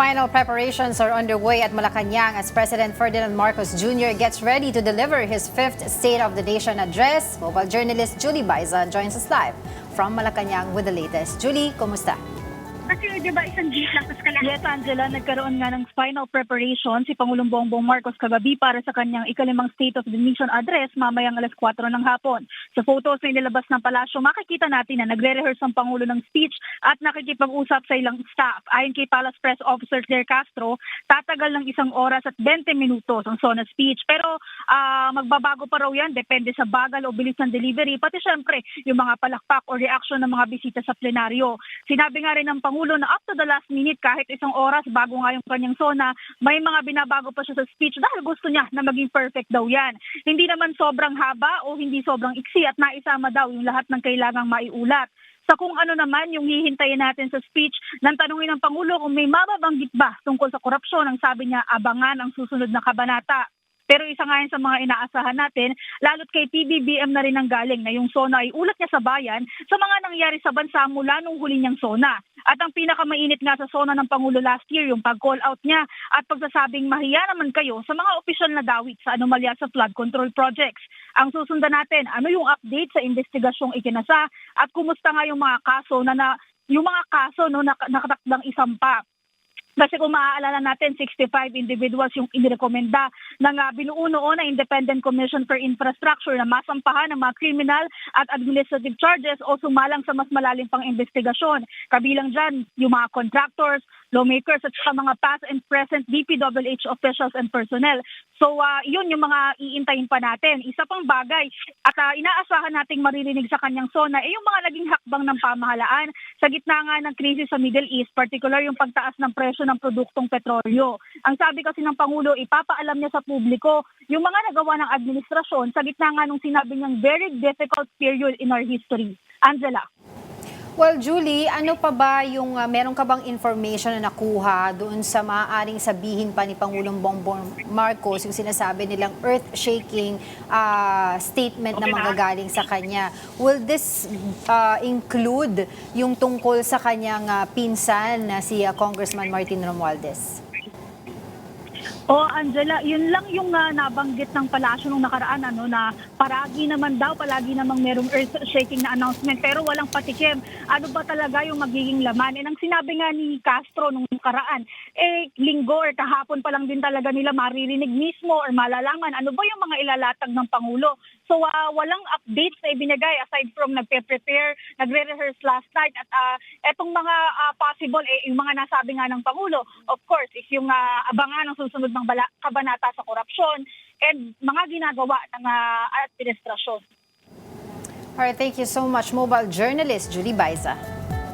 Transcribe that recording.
Final preparations are underway at Malacanang as President Ferdinand Marcos Jr. gets ready to deliver his fifth State of the Nation address. Mobile journalist Julie Baiza joins us live from Malacanang with the latest. Julie, kumusta? Kasi di ba isang gate lang sa kalahati? Yes, Angela, nagkaroon nga ng final preparation si Pangulong Bongbong Marcos kagabi para sa kanyang ikalimang State of the Nation address mamayang alas 4 ng hapon. Sa photos na inilabas ng palasyo, makikita natin na nagre-rehearse ang Pangulo ng speech at nakikipag-usap sa ilang staff. Ayon kay Palace Press Officer Claire Castro, tatagal ng 1 oras at 20 minutos ang SONA speech. Pero magbabago pa raw yan, depende sa bagal o bilis ng delivery, pati syempre yung mga palakpak o reaction ng mga bisita sa plenaryo. Sinabi nga rin ng Pangulo na up to the last minute, kahit 1 oras bago nga yung kanyang SONA, may mga binabago pa siya sa speech dahil gusto niya na maging perfect daw yan. Hindi naman sobrang haba o hindi sobrang iksi at naisama daw yung lahat ng kailangang maiulat. Sa kung ano naman yung hihintayin natin sa speech, nang tanungin ng Pangulo kung may mababanggit ba tungkol sa korupsyon, ang sabi niya, abangan ang susunod na kabanata. Pero isa nga yan sa mga inaasahan natin, lalo't kay PBBM na rin ang galing na yung SONA ay ulat niya sa bayan sa mga nangyari sa bansa mula nung huli niyang SONA. At ang pinakamainit nga sa SONA ng Pangulo last year, yung pag-call out niya at pagsasabing mahiya naman kayo sa mga opisyal na dawit sa anomalya sa flood control projects. Ang susundan natin, ano yung update sa investigasyong ikinasa at kumusta nga yung mga kaso na nakatakdang isampa. Kasi kung maaalala natin, 65 individuals yung inirekomenda ng binuo noon na Independent Commission for Infrastructure na masampahan ng mga criminal at administrative charges o sumalang sa mas malalim pang investigasyon. Kabilang dyan yung mga contractors, lawmakers at sa mga past and present DPWH officials and personnel. So yun yung mga iintayin pa natin. Isa pang bagay at inaasahan nating maririnig sa kanyang SONA ay yung mga naging hakbang ng pamahalaan sa gitna nga ng krisis sa Middle East, particular yung pagtaas ng presyo ng produktong petrolyo. Ang sabi kasi ng Pangulo, ipapaalam niya sa publiko yung mga nagawa ng administrasyon sa gitna nga nung sinabi niyang very difficult period in our history. Angela. Well, Julie, ano pa ba yung meron ka bang information na nakuha doon sa maaaring sabihin pa ni Pangulong Bongbong Marcos, yung sinasabi nilang earth-shaking statement na manggagaling sa kanya? Will this include yung tungkol sa kanyang pinsan na si Congressman Martin Romualdez? Angela, yun lang yung nabanggit ng palasyo nung nakaraan na palagi namang merong earth-shaking na announcement pero walang patikim. Ano ba talaga yung magiging laman? Ang sinabi nga ni Castro nung nakaraan, linggo or kahapon pa lang din talaga nila maririnig mismo or malalaman ano ba yung mga ilalatag ng Pangulo. So walang updates na ibinigay aside from nagpe-prepare, nagre-rehearse last night at etong mga possible yung mga nasabi nga ng Pangulo, of course, is yung abangan ng susunod ng kabanata sa korupsyon and mga ginagawa ng administrasyon. Alright, thank you so much, mobile journalist Julie Baiza.